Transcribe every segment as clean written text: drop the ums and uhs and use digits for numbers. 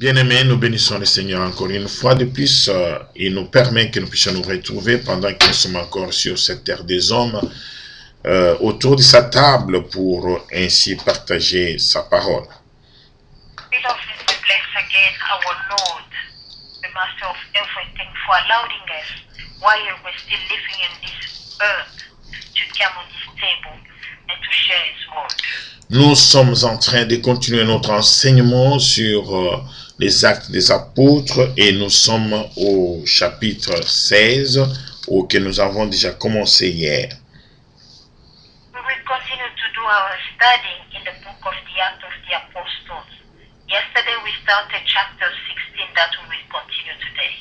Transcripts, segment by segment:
Bien-aimés, nous bénissons le Seigneur encore une fois de plus. Il nous permet que nous puissions nous retrouver pendant que nous sommes encore sur cette terre des hommes, autour de sa table pour ainsi partager sa parole. Beloved, we bless again our Lord, the Master of everything, for allowing us, while we're still living in this earth, to come on this table and to share His word. Nous sommes en train de continuer notre enseignement sur les actes des apôtres et nous sommes au chapitre 16 auquel nous avons déjà commencé hier. We will continue to do our studying in the book of the Acts of the Apostles. Yesterday we started chapter 16 that we will continue today.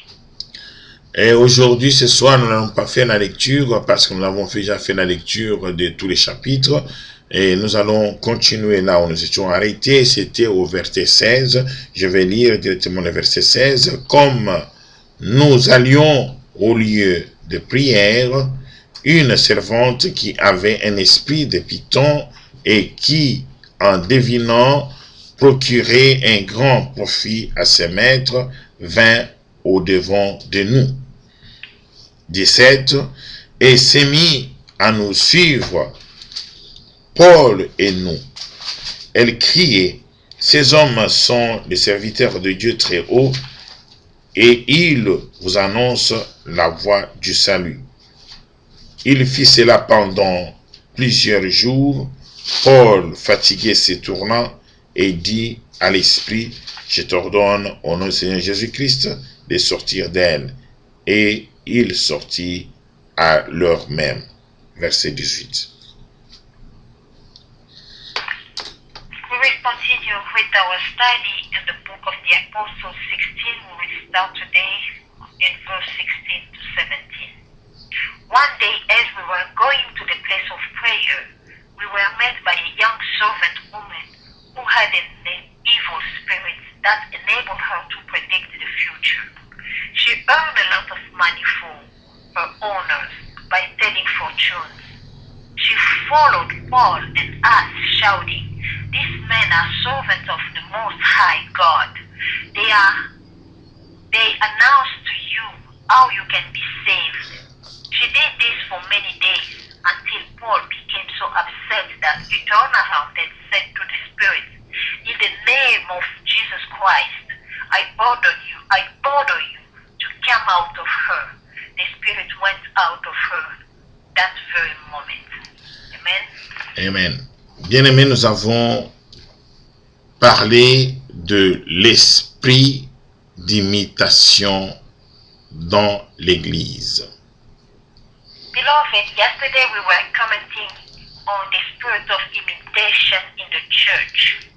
Et aujourd'hui, ce soir, nous n'avons pas fait la lecture parce que nous avons déjà fait la lecture de tous les chapitres. Et nous allons continuer là où nous étions arrêtés. C'était au verset 16. Je vais lire directement le verset 16. Comme nous allions au lieu de prière, une servante qui avait un esprit de python et qui, en devinant, procurait un grand profit à ses maîtres, vint au devant de nous. 17. Et s'est mis à nous suivre, Paul et nous. Elle criait, ces hommes sont les serviteurs de Dieu très haut, et ils vous annoncent la voie du salut. Il fit cela pendant plusieurs jours. Paul, fatigué, se tourna et dit à l'esprit, je t'ordonne au nom du Seigneur Jésus-Christ de sortir d'elle. Et il sortit à l'heure même. Verset 18. We will continue with our study in the book of the Apostles 16. We will start today in verse 16 to 17. One day as we were going to the place of prayer, we were met by a young servant woman who had an evil spirit that enabled her to predict the future. She earned a lot of money for her owners by telling fortunes. She followed Paul and us, shouting, these men are servants of the Most High God. They announce to you how you can be saved. She did this for many days until Paul became so upset that he turned around and said to the spirit, in the name of Jesus Christ, I order you to come out of her. The spirit went out of her that very moment. Amen. Amen. Bien-aimés, nous avons parlé de l'esprit d'imitation dans l'Église. Beloved, yesterday we were commenting on the spirit of imitation in the church.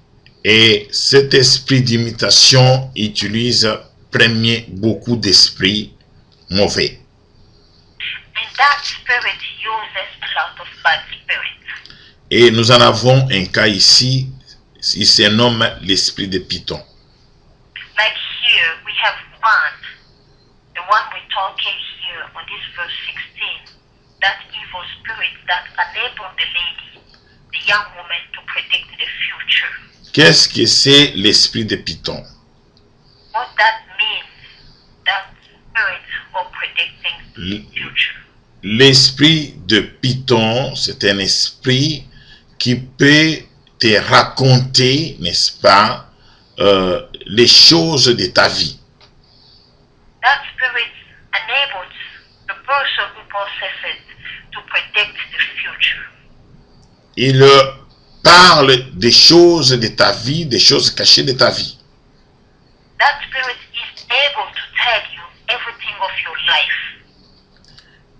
Et cet esprit d'imitation utilise premier beaucoup d'esprits mauvais. And that spirit uses a lot of bad spirits. Et nous en avons un cas ici, il se nomme l'esprit de Python. Like here, we have one, the one we're talking here on this verse 16, that evil spirit that enabled the lady, the young woman, to predict the future. Qu'est-ce que c'est l'esprit de Python? What that means, that spirit of predicting the future. L'esprit de Python, c'est un esprit qui peut te raconter, n'est-ce pas, les choses de ta vie. That spirit enables the person who possesses it to predict the future. Il parle des choses de ta vie, des choses cachées de ta vie. That spirit is able to tell you everything of your life.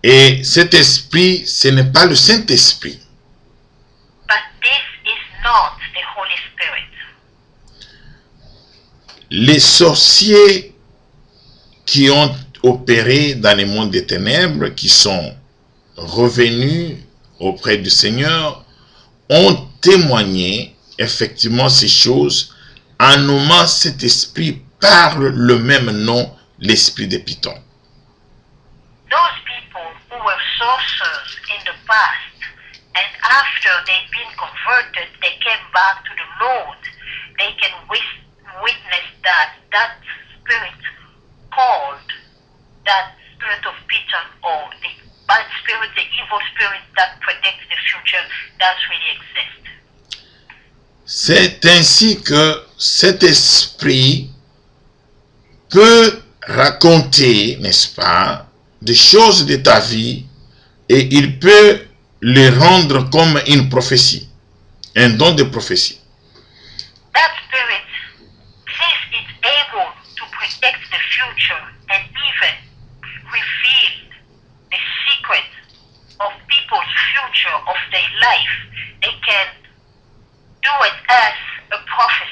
Et cet esprit, ce n'est pas le Saint-Esprit. But this is not the Holy Spirit. Les sorciers qui ont opéré dans le monde des ténèbres, qui sont revenus auprès du Seigneur, ont témoigné effectivement ces choses en nommant cet esprit par le même nom, l'esprit de Python. Those people who were sorcerers in the past, and after they've been converted, they came back to the Lord, they can witnessed that that spirit called that spirit of Peter, or the bad spirit, the evil spirit that predicts the future, does really exist. C'est ainsi que cet esprit peut raconter, n'est-ce pas, des choses de ta vie et il peut les rendre comme une prophétie, un don de prophétie. That spirit, since it's able to predict the future and even reveal the secret of people's future, of their life, they can do it as a prophecy.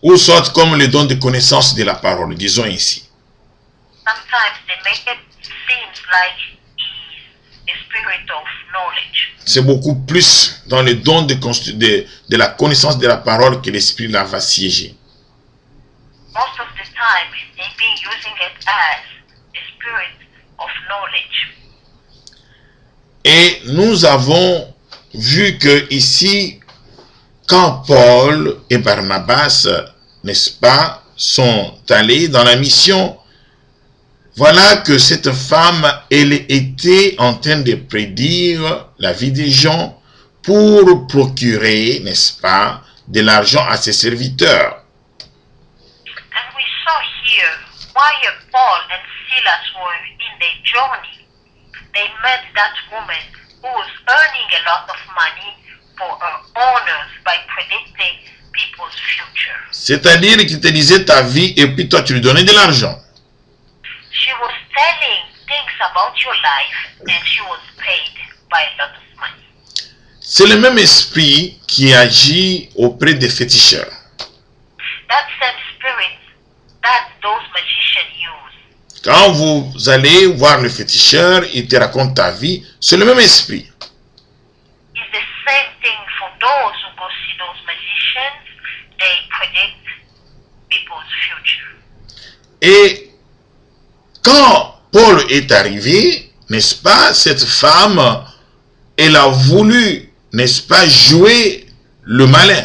Ou soit comme le don de connaissance de la parole, disons ainsi. Sometimes they make it seem like it's a spirit of knowledge. C'est beaucoup plus dans le don de la connaissance de la parole que l'esprit là va siéger. Most of the time, they've been using it as a spirit of knowledge. Et nous avons vu que ici, quand Paul et Barnabas, n'est-ce pas, sont allés dans la mission, voilà que cette femme, elle était en train de prédire la vie des gens pour procurer, n'est-ce pas, de l'argent à ses serviteurs. And we saw here, while Paul and Silas were in their journey, they met that woman who was earning a lot of money for her owners by predicting people's future. C'est-à-dire qu'il te disait ta vie et puis toi tu lui donnais de l'argent. She was telling things about your life and she was paid by a lot of money. C'est le même esprit qui agit auprès des féticheurs. That same spirit that those magicians use. Quand vous allez voir le féticheur, il te raconte ta vie, c'est le même esprit. It's the same thing for those who go see those magicians. They predict people's future. Et quand Paul est arrivé, n'est-ce pas, cette femme, elle a voulu, n'est-ce pas, jouer le malin,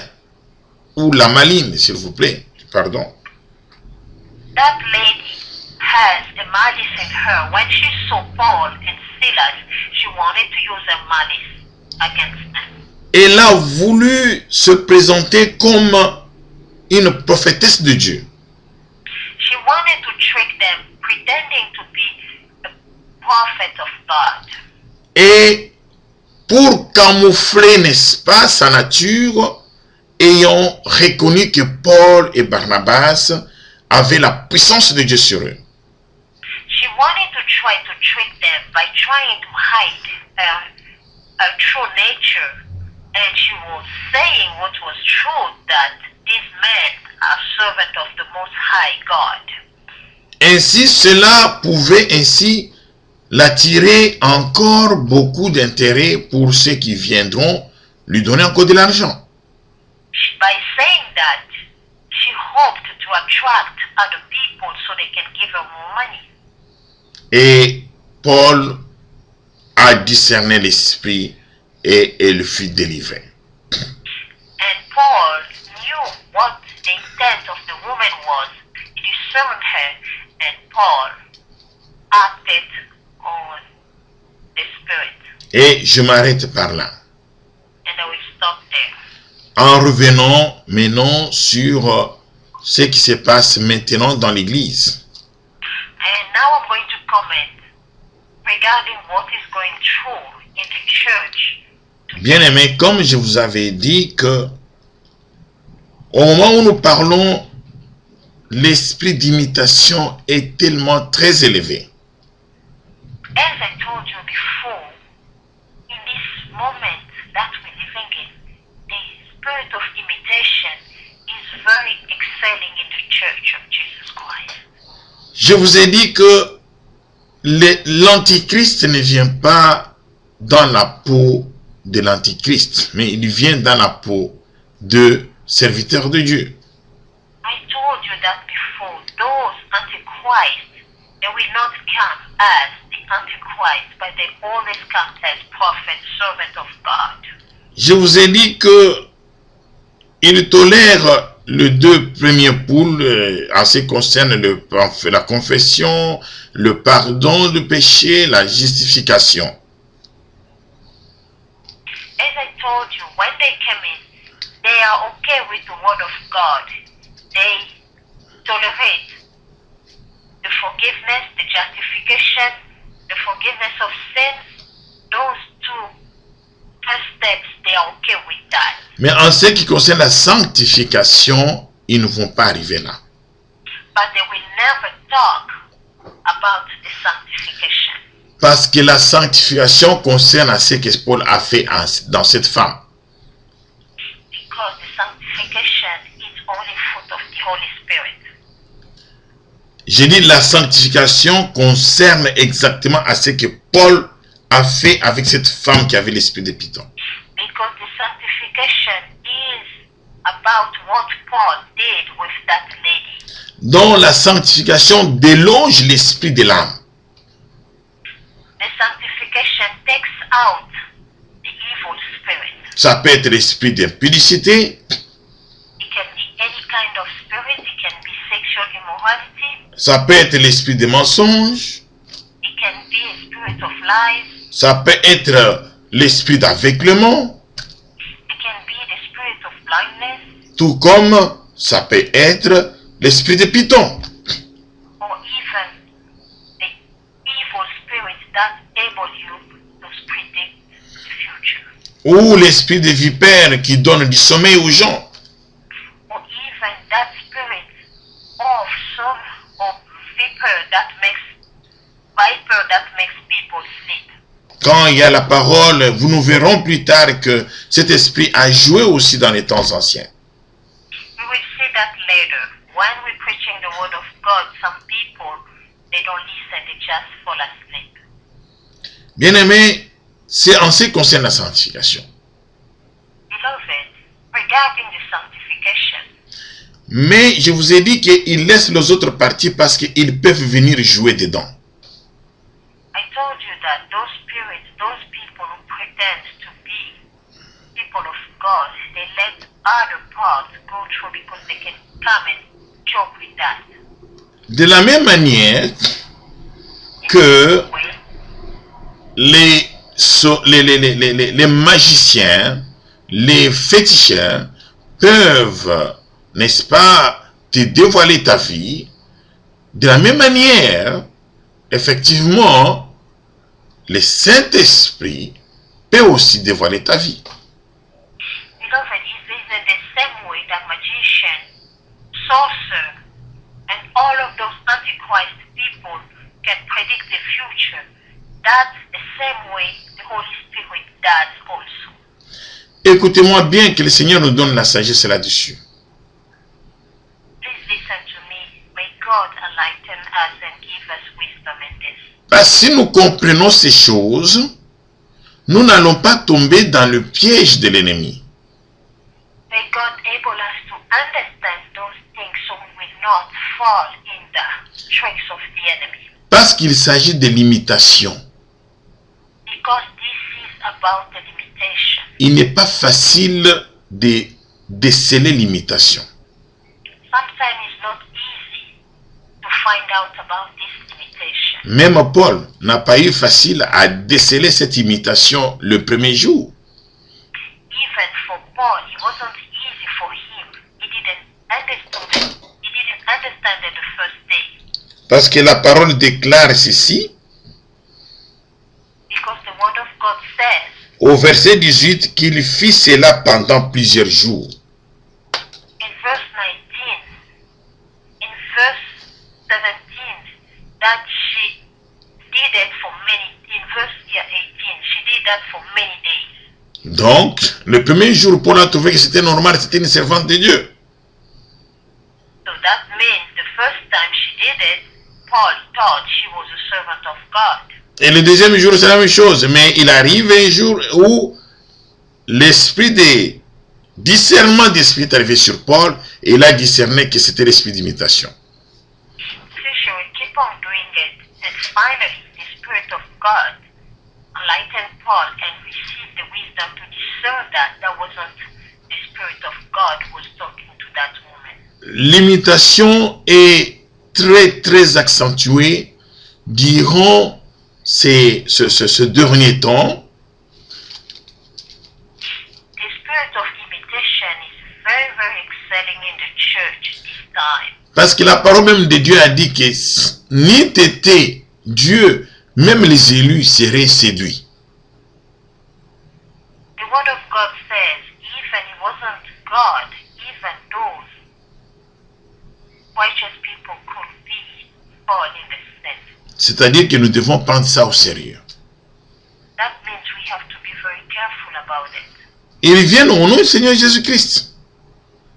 ou la maline, s'il vous plaît, pardon. That lady has a malice in her. When she saw Paul and Silas, she wanted to use a malice against them. Elle a voulu se présenter comme une prophétesse de Dieu. She wanted to trick them, pretending to be a prophet of God. Et pour camoufler, n'est-ce pas, sa nature, ayant reconnu que Paul et Barnabas avaient la puissance de Dieu sur eux. She wanted to try to trick them by trying to hide her true nature. And she was saying what was true, that these men are servants of the Most High God. Ainsi, cela pouvait ainsi l'attirer encore beaucoup d'intérêt pour ceux qui viendront lui donner encore de l'argent. By saying that, she hoped to attract other people so they can give her more money. Et Paul a discerné l'esprit et elle fut délivrée. And Paul knew what the intent of the woman was. He discerned her, and Paul acted on the spirit. Et je m'arrête par là. And I will stop there. En revenant maintenant sur ce qui se passe maintenant dans l'église. And now I'm going to comment regarding what is going through in the church. Bien-aimés, comme je vous avais dit que au moment où nous parlons, l'esprit d'imitation est tellement très élevé. As I told you before, in this moment that we're living in, the spirit of imitation is very excelling in the church of Jesus Christ. Je vous ai dit que l'antichrist ne vient pas dans la peau de l'antichrist, mais il vient dans la peau de serviteurs de Dieu. I told you that before. Those antichrists, they will not come as the antichrist, but they always come as prophets, servants of God. Je vous ai dit que il tolère les deux premiers poules en ce qui concerne la confession, le pardon du péché, la justification. As I told you, when they came in, they are okay with the word of God. They tolerate the forgiveness, the justification, the forgiveness of sins. Those two first steps, they are okay with that. Mais en ce qui concerne la sanctification, ils ne vont pas arriver là. But they will never talk about the sanctification. Parce que la sanctification concerne ce que Paul a fait dans cette femme. Because the sanctification is only fruit of the Holy Spirit. J'ai dit la sanctification concerne exactement à ce que Paul a fait avec cette femme qui avait l'esprit de Python. Because the sanctification is about what Paul did with that lady. Donc la sanctification déloge l'esprit de l'âme. The sanctification takes out the evil spirit. Ça peut être l'esprit d'impudicité, It can be any kind of spirit. It can be sexual immorality. ça peut être l'esprit des mensonges, It can be a spirit of lies. ça peut être l'esprit d'aveuglement, It can be the spirit of blindness, tout comme ça peut être l'esprit de Python. or even the evil spirit that able you to predict the future, Ou l'esprit de vipère qui donne du sommeil aux gens. or even that spirit of some of viper that makes people sleep. Quand il y a la parole, vous nous verrons plus tard que cet esprit a joué aussi dans les temps anciens. We will see that later. When we're preaching the word of God, some people, they don't listen, they just fall asleep. Bien-aimés, c'est en ce qui concerne la sanctification. Beloved, regarding the sanctification, Mais je vous ai dit qu'ils laissent les autres parties parce qu'ils peuvent venir jouer dedans. I told you that those spirits, those people who pretend to be people of God, they let other parts go through because they can come and joke with that. De la même manière que Way, les magiciens, les féticheurs peuvent, n'est-ce pas, te dévoiler ta vie. De la même manière, effectivement, le Saint-Esprit peut aussi dévoiler ta vie. beloved, it is in the same way that magician, sorcerer, and all of those antichrist people can predict the future. That's the same way the Holy Spirit does also. Écoutez-moi bien, que le Seigneur nous donne la sagesse là-dessus. Please listen to me. May God enlighten us and give us wisdom in this. Parce que si nous comprenons ces choses, nous n'allons pas tomber dans le piège de l'ennemi. May God enable us to understand those things so we will not fall in the tricks of the enemy. Parce qu'il s'agit de l'imitation. Because this is about the limitation. Il n'est pas facile de déceler l'imitation. Sometimes it's not easy to find out about this limitation. Même Paul n'a pas eu facile à déceler cette imitation le premier jour. Even for Paul, it wasn't easy for him. He didn't understand it the first day. Parce que la parole déclare ceci, Because the word of God says au verset 18, qu'il fit cela pendant plusieurs jours. in verse 19, in verse 17, that she did it for many, in verse 18, she did that for many days. Donc, le premier jour, Paul a trouvé que c'était normal, c'était une servante de Dieu. So that means the first time she did it, Paul thought she was a servant of God. Et le deuxième jour, c'est la même chose. Mais il arrive un jour où l'esprit de discernement d'esprit est arrivé sur Paul et il a discerné que c'était l'esprit d'imitation. So she will keep on doing it, and finally the Spirit of God enlightened Paul and received the wisdom to discern that that wasn't the Spirit of God who was talking to that woman. l'imitation est très accentuée durant ce dernier temps. The spirit of imitation is very excelling in the church this time. Parce que la parole même de Dieu a dit que n'eût été Dieu, même les élus seraient séduits. The word of God says, even it wasn't God, even those righteous people could be born in the sin. C'est-à-dire que nous devons prendre ça au sérieux. That means we have to be very careful about it. Ils viennent au nom du Seigneur Jésus-Christ.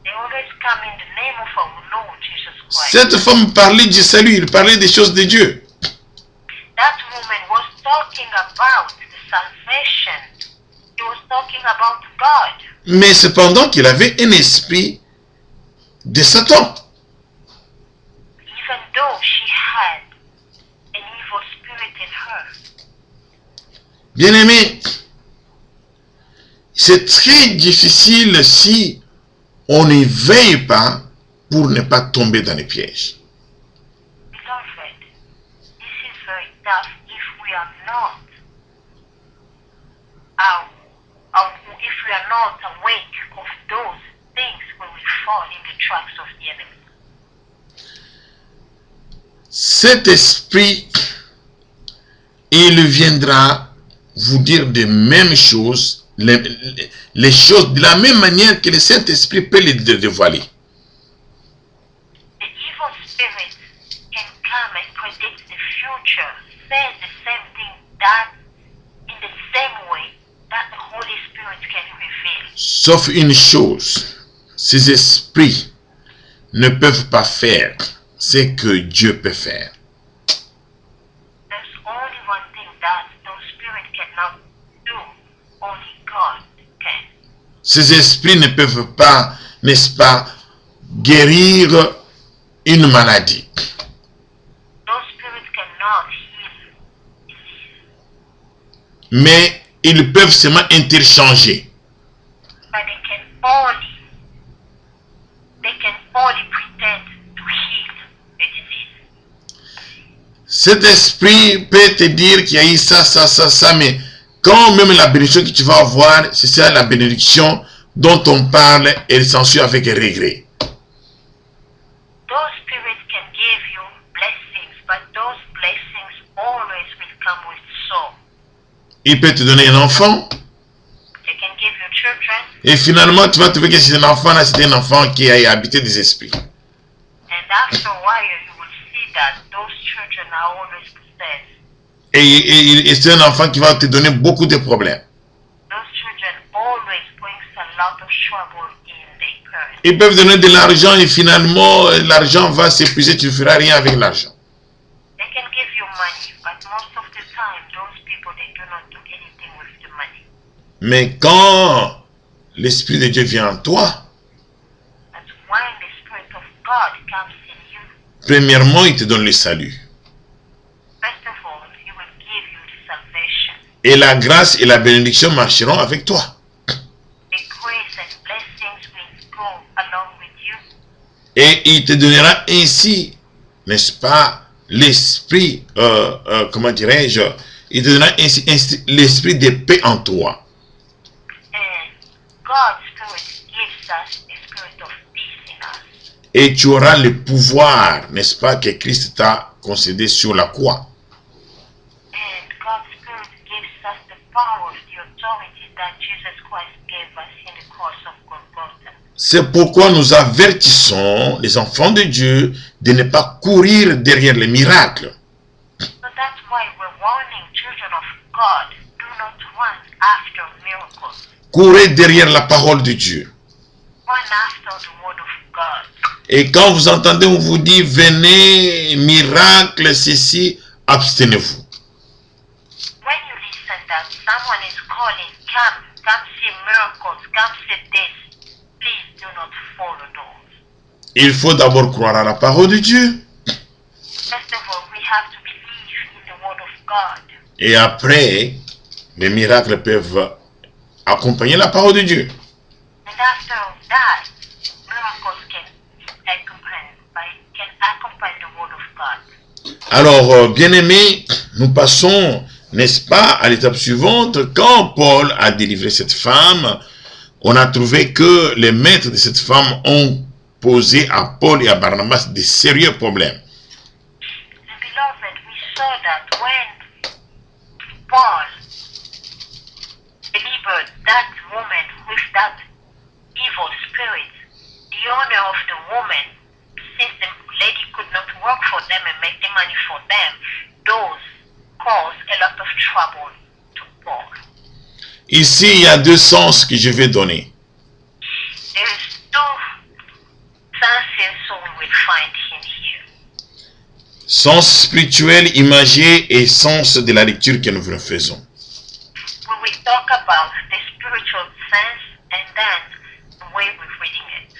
They always come in the name of our Lord Jesus Christ. Cette femme parlait du salut, il parlait des choses de Dieu. That woman was talking about the salvation. He was talking about God. Mais cependant qu'il avait un esprit de Satan. Even though she had an evil spirit in her. Bien-aimé, c'est très difficile si on ne veille pas pour ne pas tomber dans les pièges. Beloved, this is very tough if we are not if we are not awake of those things when we fall in the traps of the enemy. Cet esprit, il viendra vous dire des mêmes choses, les choses de la même manière que le Saint-Esprit peut les dévoiler. The evil spirit can come and predict the future, say the same thing that in the same way that the Holy Spirit can reveal. Sauf une chose, ces esprits ne peuvent pas faire ce que Dieu peut faire. There's only one thing that those spirits cannot do, only God can. Ces esprits ne peuvent pas, n'est-ce pas, guérir une maladie. Those spirits cannot heal disease, Mais ils peuvent seulement interchanger. but they can only pretend to heal a disease. Cet esprit peut te dire qu'il y a eu ça, mais quand même la bénédiction que tu vas avoir, c'est ça la bénédiction dont on parle et s'ensuit avec regret. Those spirits can give you blessings, but those blessings always will come with sorrow. Il peut te donner un enfant, They can give you children, et finalement tu vas trouver que c'est un enfant, là c'est un enfant qui a habité des esprits. and after a while you will see that those children are always possessed. Et c'est un enfant qui va te donner beaucoup de problèmes. Those children always brings a lot of trouble in their parents. Ils peuvent donner de l'argent et finalement l'argent va s'épuiser, tu ne feras rien avec l'argent. They can give you money, but most of the time those people they do not do anything with the money. Mais quand l'Esprit de Dieu vient en toi, But when the Spirit of God comes in you, premièrement, il te donne le salut. first of all, He will give you the salvation. Et la grâce et la bénédiction marcheront avec toi. The grace and blessings will go along with you. Et il te donnera ainsi, n'est-ce pas, l'esprit, comment dirais-je, il te donnera ainsi l'esprit de paix en toi. And God's Spirit gives us a spirit of peace in us. Et tu auras le pouvoir, n'est-ce pas, que Christ t'a concédé sur la croix. And God's Spirit gives us the power, the authority that Jesus Christ gave us in the cross of Golgotha. C'est pourquoi nous avertissons les enfants de Dieu de ne pas courir derrière les miracles. So that's why we're warning children of God, do not run after miracles. Courez derrière la parole de Dieu. Run after the word of God. Et quand vous entendez, on vous dit, venez, miracle, ceci, abstenez-vous. When you listen that someone is calling, come see miracles, come see this, please do not follow those. Il faut d'abord croire à la parole de Dieu. First of all, we have to believe in the word of God. Et après, les miracles peuvent accompagner la parole de Dieu. And after that, miracles can can accompany the word of God. Alors, bien-aimés, nous passons, n'est-ce pas, à l'étape suivante. Quand Paul a délivré cette femme, on a trouvé que les maîtres de cette femme ont posé à Paul et à Barnabas de sérieux problèmes. And beloved, we saw that when Paul delivered that woman with that evil spirit, the owner of the woman, since the lady could not work for them and make the money for them, those caused a lot of trouble to Paul. Ici, il y a deux sens que je vais donner. There is two senses so we will find in here. Sens spirituel, imagé et sens de la lecture que nous faisons. We will talk about the spiritual sense and then the way we're reading it.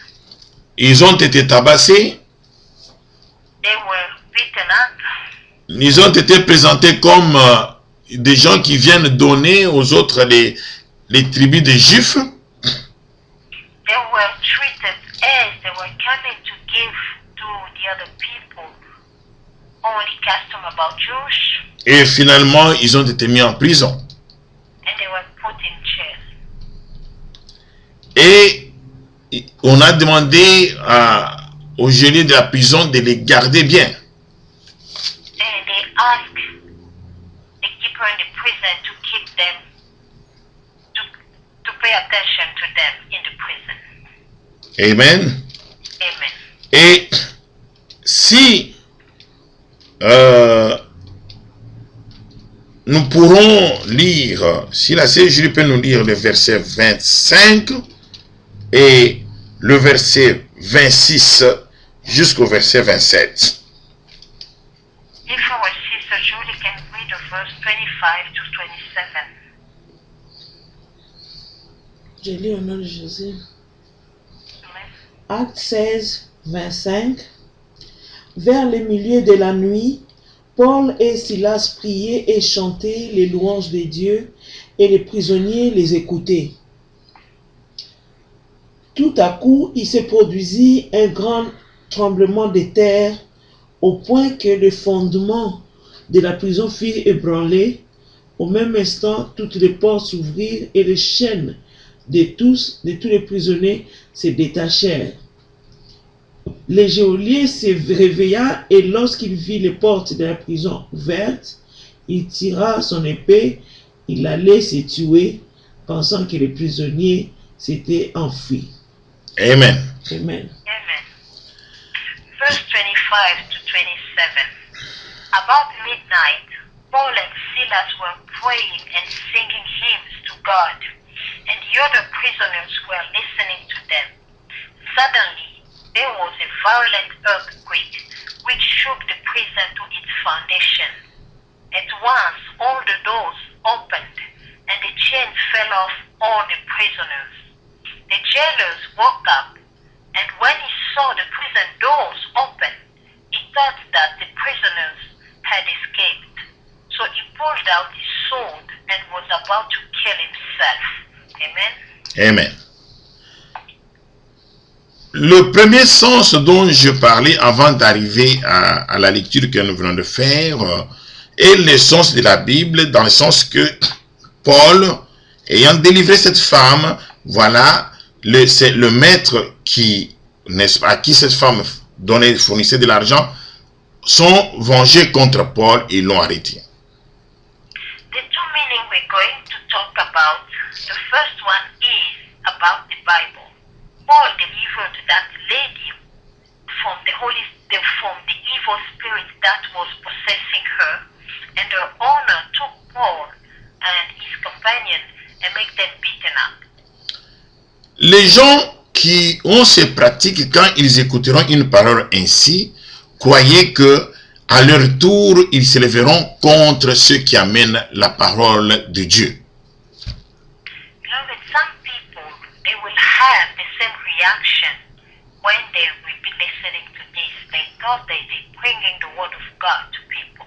Ils ont été tabassés. They were beaten up. Ils ont été présentés comme des gens qui viennent donner aux autres les tribus des Juifs. They were treated as they were coming to give to the other people only custom about Jews, Et finalement, ils ont été mis en prison. and they were put in jail. Et on a demandé au geôlier de la prison de les garder bien. And they asked the keeper in the prison to keep them, to pay attention to them in the prison. Amen. Amen. Et si nous pourrons lire, si la Sœur Julie peut nous lire le verset 25 et le verset 26 jusqu'au verset 27. If our sister Julie can read the verse 25 to 27. Je lis au nom de Jésus. Amen. Acte 16, 25. Vers le milieu de la nuit, Paul et Silas priaient et chantaient les louanges de Dieu, et les prisonniers les écoutaient. Tout à coup, il se produisit un grand tremblement de terre, au point que les fondements de la prison furent ébranlés. Au même instant, toutes les portes s'ouvrirent et les chaînes de tous les prisonniers se détachèrent. Le geôlier se réveilla et lorsqu'il vit les portes de la prison ouvertes, il tira son épée, il allait se tuer, pensant que les prisonniers s'étaient enfuis. Amen. Amen. Amen. Verse 25 to 27. About midnight, Paul and Silas were praying and singing hymns to God, and the other prisoners were listening to them. Suddenly, there was a violent earthquake which shook the prison to its foundation. At once, all the doors opened, and the chains fell off all the prisoners. The jailers woke up, and when he saw the prison doors open, he thought that the prisoners had escaped. So he pulled out his sword and was about to kill himself. Amen. Amen. Le premier sens dont je parlais avant d'arriver à la lecture que nous venons de faire est le sens de la Bible, dans le sens que Paul, ayant délivré cette femme, voilà, c'est le maître qui, n'est-ce pas, à qui cette femme fournissait de l'argent, sont vengés contre Paul et l'ont arrêté. The two meanings we're going to talk about, the first one is about the Bible. Paul delivered that lady from the evil spirit that was possessing her, and her owner took Paul and his companion and make them beaten up. Les gens qui ont ces pratiques, quand ils écouteront une parole ainsi, croyez que à leur tour, ils se lèveront contre ceux qui amènent la parole de Dieu. Beloved, some people, they will have the same reaction when they will be listening to this. They thought they're bringing the word of God to people.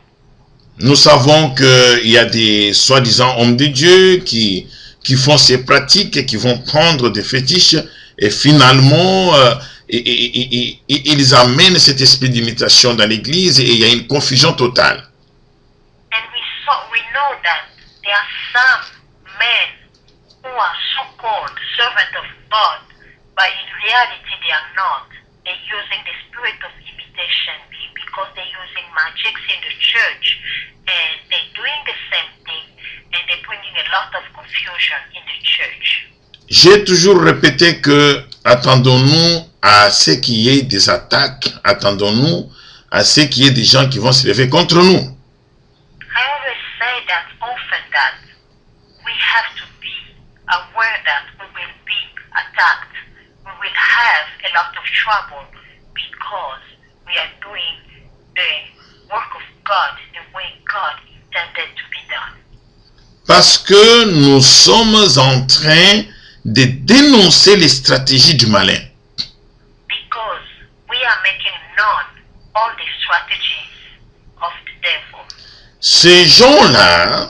Nous savons qu'il y a des soi-disant hommes de Dieu qui font ces pratiques et qui vont prendre des fétiches et finalement, ils amènent cet esprit d'imitation dans l'église et il y a une confusion totale. And we know that there are some men who are so-called servants of God, but in reality they are not. They're using the spirit of imitation because they're using magics in the church, and they're doing the same thing, and they're bringing a lot of confusion in the church. J'ai toujours répété que attendons-nous à ce qu'il y ait des attaques, attendons-nous à ce qu'il y ait des gens qui vont se lever contre nous. I always say that often that we have to be aware that we will be attacked. We will have a lot of trouble because we are doing the work of God the way God intended to be done. Parce que nous sommes en train de dénoncer les stratégies du malin. Because we are making known all the strategies of the devil. Ces gens-là,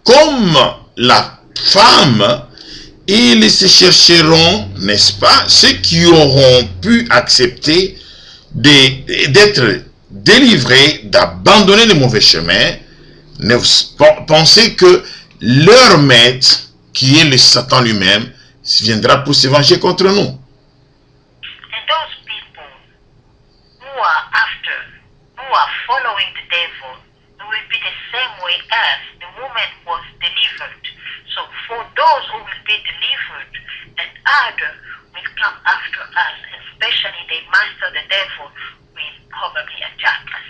comme la femme, ils se chercheront, n'est-ce pas, ceux qui auront pu accepter d'être délivrés, d'abandonner le mauvais chemin. Pensez que leur maître, qui est le Satan lui-même, viendra pour se venger contre nous. And those people who are following the devil, it will be the same way as the woman was delivered. So for those who will be delivered, and others will come after us, and especially the master, the devil, will probably attack us.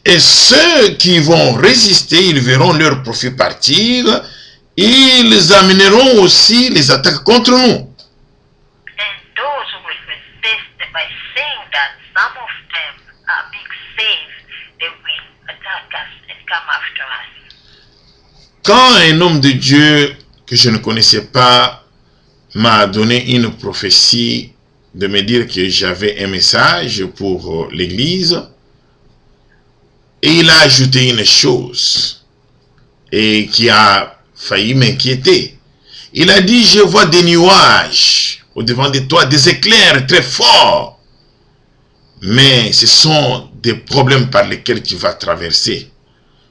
Et ceux qui vont résister, ils verront leur profit partir, ils amèneront aussi les attaques contre nous. And those who will resist by saying that some of them are being saved, they will attack us and come after us. Quand un homme de Dieu que je ne connaissais pas m'a donné une prophétie de me dire que j'avais un message pour l'église, et il a ajouté une chose et qui a failli m'inquiéter. Il a dit, je vois des nuages au devant de toi, des éclairs très forts, mais ce sont des problèmes par lesquels tu vas traverser.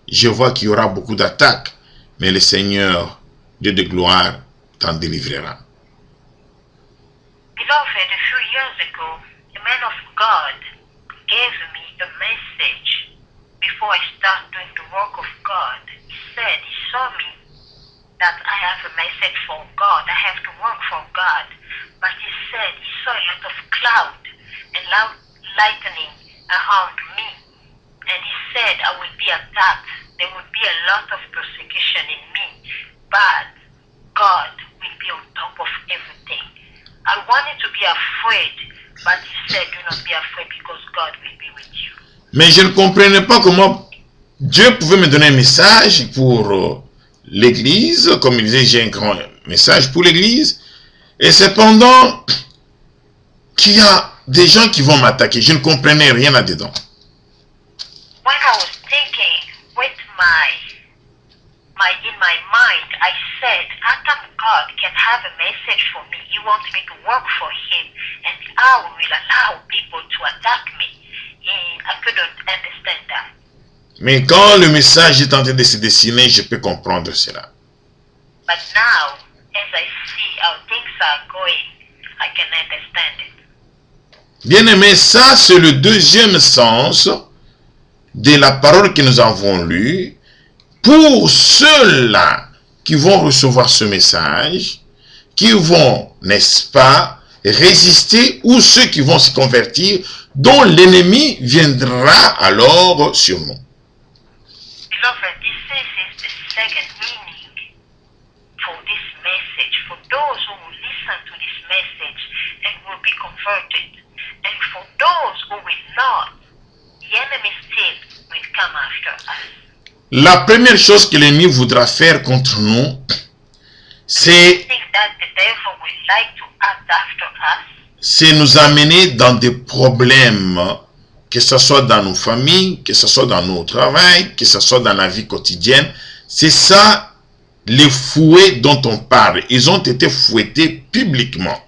Je vois qu'il y aura beaucoup d'attaques, mais le Seigneur, Dieu de gloire, t'en délivrera. Beloved, a few years ago, a man of God gave me a message before I start doing the work of God. He said he saw me that I have a message for God. I have to work for God. But he said he saw a lot of cloud and lightning around me. And he said I will be attacked. There will be a lot of persecution in me. But God will be on top of everything. I wanted to be afraid, but he said do not be afraid because God will be with you. Mais je ne comprenais pas comment Dieu pouvait me donner un message pour l'église. Comme il disait, j'ai un grand message pour l'église. Et cependant, qu'il y a des gens qui vont m'attaquer. Je ne comprenais rien là-dedans. When I was thinking with in my mind, I said, how come God can have a message for me? He wants me to work for him, and how will allow people to attack me? And I couldn't understand that. Mais quand le message est en train de se dessiner, je peux comprendre cela. But now, as I see how things are going, I can understand it. Bien-aimé, ça c'est le deuxième sens de la parole que nous avons lue. Pour ceux-là qui vont recevoir ce message, qui vont, n'est-ce pas, résister, ou ceux qui vont se convertir, dont l'ennemi viendra alors sur nous. Beloved, this is the second meaning for this message, for those who will listen to this message and will be converted. And for those who will not, the enemy still will come after us. La première chose que l'ennemi voudra faire contre nous, c'est nous amener dans des problèmes, que ce soit dans nos familles, que ce soit dans nos travail, que ce soit dans la vie quotidienne. C'est ça les fouets dont on parle. Ils ont été fouettés publiquement.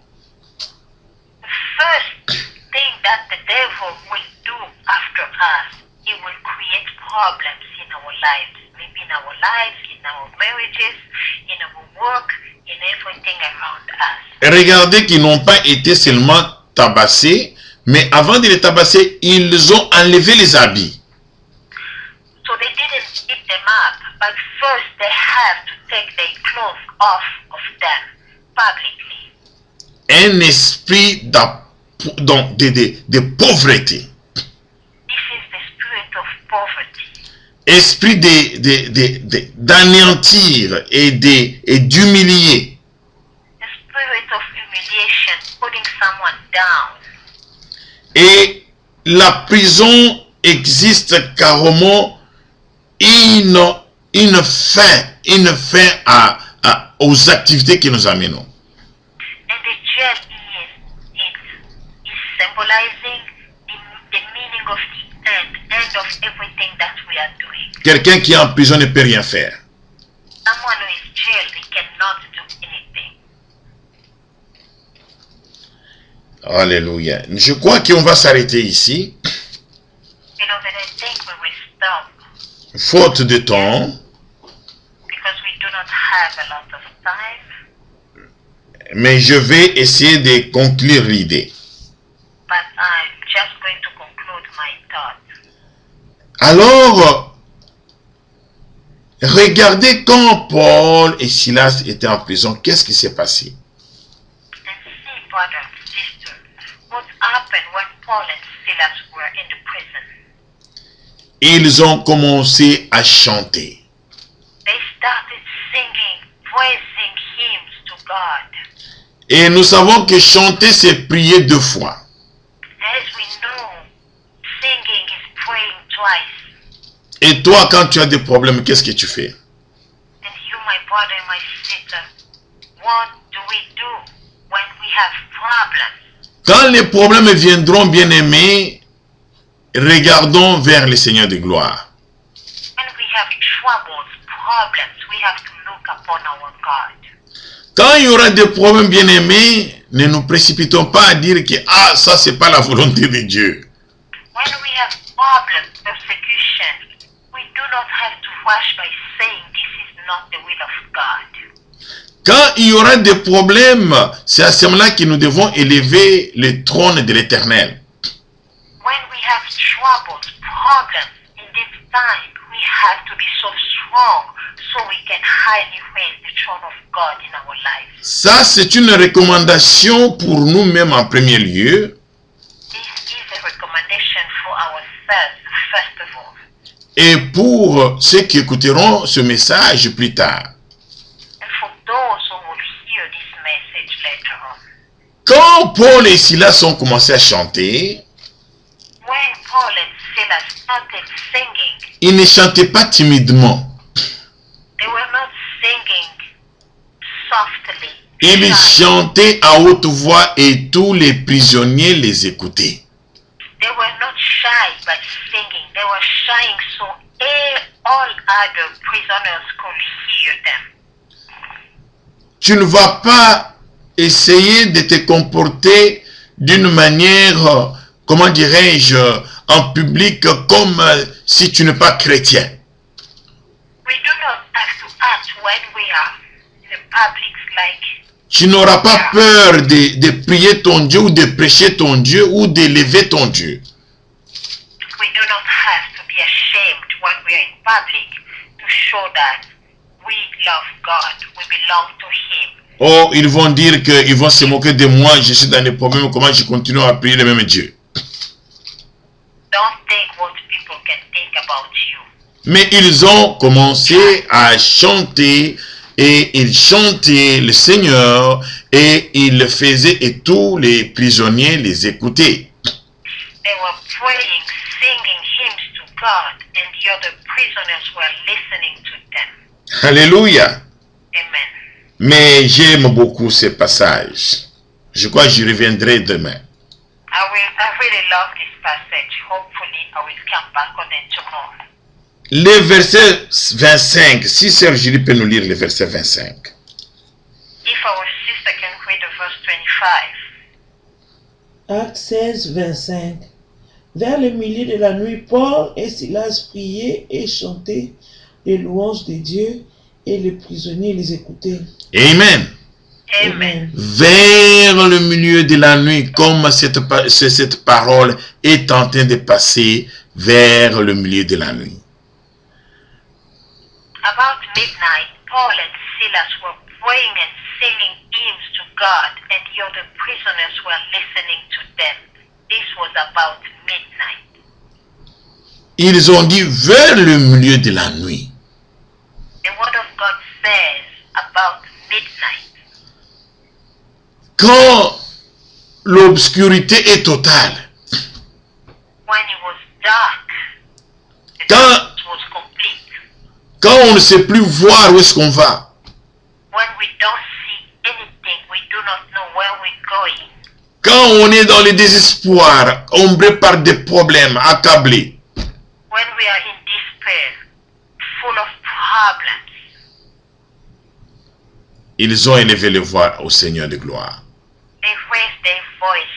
devil will do after us, he will create problems in our lives. Maybe in our lives, in our marriages, in our work, in everything around us. Regardez qu'ils n'ont pas été seulement tabassés, mais avant de les tabasser, ils ont enlevé les habits. So they didn't beat them up, but first they have to take their clothes off of them publicly. Un esprit de pauvreté. This is the spirit of poverty. Esprit d'anéantir et d'humilier. The spirit of humiliation, putting someone down. Et la prison existe carrément une fin aux activités que nous amenons. And the jail is symbolizing the meaning of the end of everything that we are doing. Quelqu'un qui est en prison ne peut rien faire. Someone who is jailed, they cannot do anything. Alléluia. Je crois qu'on va s'arrêter ici. Beloved, I think we will stop Faute de temps. because we do not have a lot of time. Mais je vais essayer de conclure l'idée. But I'm just going to conclude my thought. Alors, regardez quand Paul et Silas étaient en prison, qu'est-ce qui s'est passé? And see, brother and sister, what happened when Paul and Silas were in the prison. Ils ont commencé à chanter. They started singing, praising hymns to God. Et nous savons que chanter, c'est prier 2 fois. As we know, singing is praying twice. Et toi, quand tu as des problèmes, qu'est-ce que tu fais? And you, my brother and my sister, what do we do when we have problems? Quand les problèmes viendront, bien-aimés, regardons vers le Seigneur de gloire. When we have troubles, problems, we have to look upon our God. Quand il y aura des problèmes, bien-aimés, ne nous précipitons pas à dire que ah, ça, c'est pas la volonté de Dieu. When we have problems, persecution, we do not have to rush by saying this is not the will of God. Quand il y aura des problèmes, c'est à ce moment-là que nous devons élever le trône de l'Éternel. When we have troubles, problems, in this time, we have to be so strong so we can highly raise the throne of God in our lives. Ça, c'est une recommandation pour nous-mêmes en premier lieu. This is a recommendation for ourselves, first of all. Et pour ceux qui écouteront ce message plus tard. And for those who will hear this message later on. Quand Paul et Silas ont commencé à chanter, When Paul and Silas started singing, ils ne chantaient pas timidement. they were not singing softly. Ils shy. chantaient à haute voix et tous les prisonniers les écoutaient. They were not shy by singing. They were shying so all other prisoners could hear them. Tu ne vas pas essayer de te comporter d'une manière, comment dirais-je, en public comme si tu n'es pas chrétien. We do not have to act when we are in the public like Tu n'auras pas peur de prier ton Dieu ou de prêcher ton Dieu ou d'élever ton Dieu. we do not have to be ashamed when we are in public to show that we love God, we belong to Him. Oh, ils vont dire qu'ils vont se moquer de moi, je suis dans des problèmes, comment je continue à prier le même Dieu. Don't think what people can think about you. Mais ils ont commencé à chanter et ils chantaient le Seigneur et ils le faisaient et tous les prisonniers les écoutaient. They were praying, singing hymns to God, and the other prisoners were listening to them. Alléluia. Amen. Mais j'aime beaucoup ce passage. Je crois que j'y reviendrai demain. I really love this passage. Hopefully, I will come back on it tomorrow. Le verset 25, si Sœur Julie peut nous lire le verset 25. If our sister can read the verse 25. Acte 16, 25. Vers le milieu de la nuit, Paul et Silas priaient et chantaient les louanges de Dieu, et les prisonniers les écoutaient. Amen. Amen. Vers le milieu de la nuit, comme cette parole est en train de passer vers le milieu de la nuit. About midnight, Paul and Silas were praying and singing hymns to God, and the other prisoners were listening to them. This was about midnight. Ils ont dit vers le milieu de la nuit. The word of God says about midnight. Quand l'obscurité est totale, When it was dark, the Quand- darkness was complete. quand on ne sait plus voir où est-ce qu'on va, When we don't see anything, we do not know where we're going. quand on est dans le désespoir, ombré par des problèmes, accablé, When we are in despair, full of problems, ils ont élevé les voix au Seigneur de gloire. they raise their voice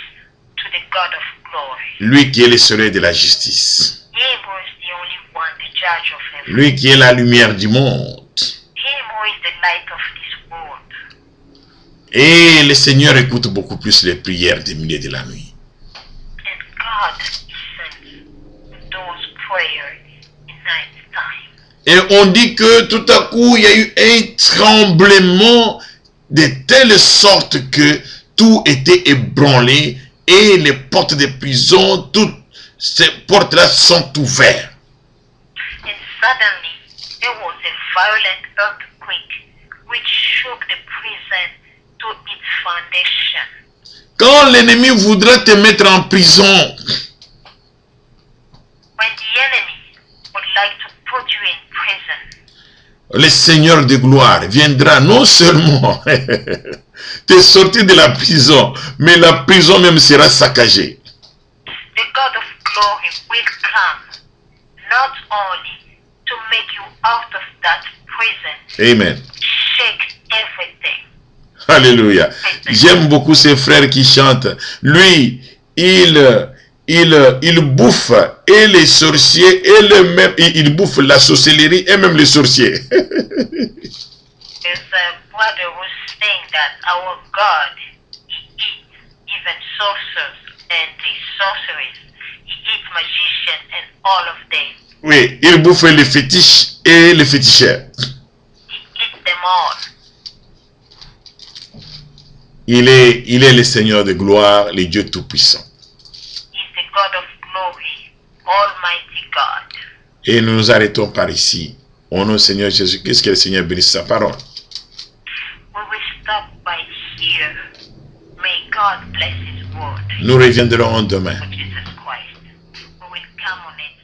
to the God of glory. Lui qui est le soleil de la justice. Him who is the only one, the judge of heaven. Lui qui est la lumière du monde. Him who is the light of this world. Et le Seigneur écoute beaucoup plus les prières des milliers de la nuit. And God listens to those prayers in night time. Et on dit que tout à coup, il y a eu un tremblement de telle sorte que tout était ébranlé et les portes des prisons, toutes ces portes-là sont ouvertes. And suddenly there was a violent earthquake which shook the prison to its foundation. Quand l'ennemi voudra te mettre en prison, When the enemy would like to put you in prison, le Seigneur de gloire viendra non seulement te sortir de la prison, mais la prison même sera saccagée. the God of glory will come not only to make you out of that prison, Amen. shake everything. Alléluia. J'aime beaucoup ces frères qui chantent. Lui, il bouffe et les sorciers et il bouffe la sorcellerie et même les sorciers. There's a brother who's saying that our God, he eats even sorcerers and the sorceries. He eats magicians and all of them. Oui, il bouffe les fétiches et les féticheurs. He eats them all. Il est le Seigneur de gloire, le Dieu Tout-Puissant. He's the God of glory, Almighty God. Et nous nous arrêtons par ici. Au nom du Seigneur Jésus, qu'est-ce que le Seigneur bénisse sa parole? We will stop by here. May God bless His word Nous reviendrons demain. for Jesus Christ. We will come on it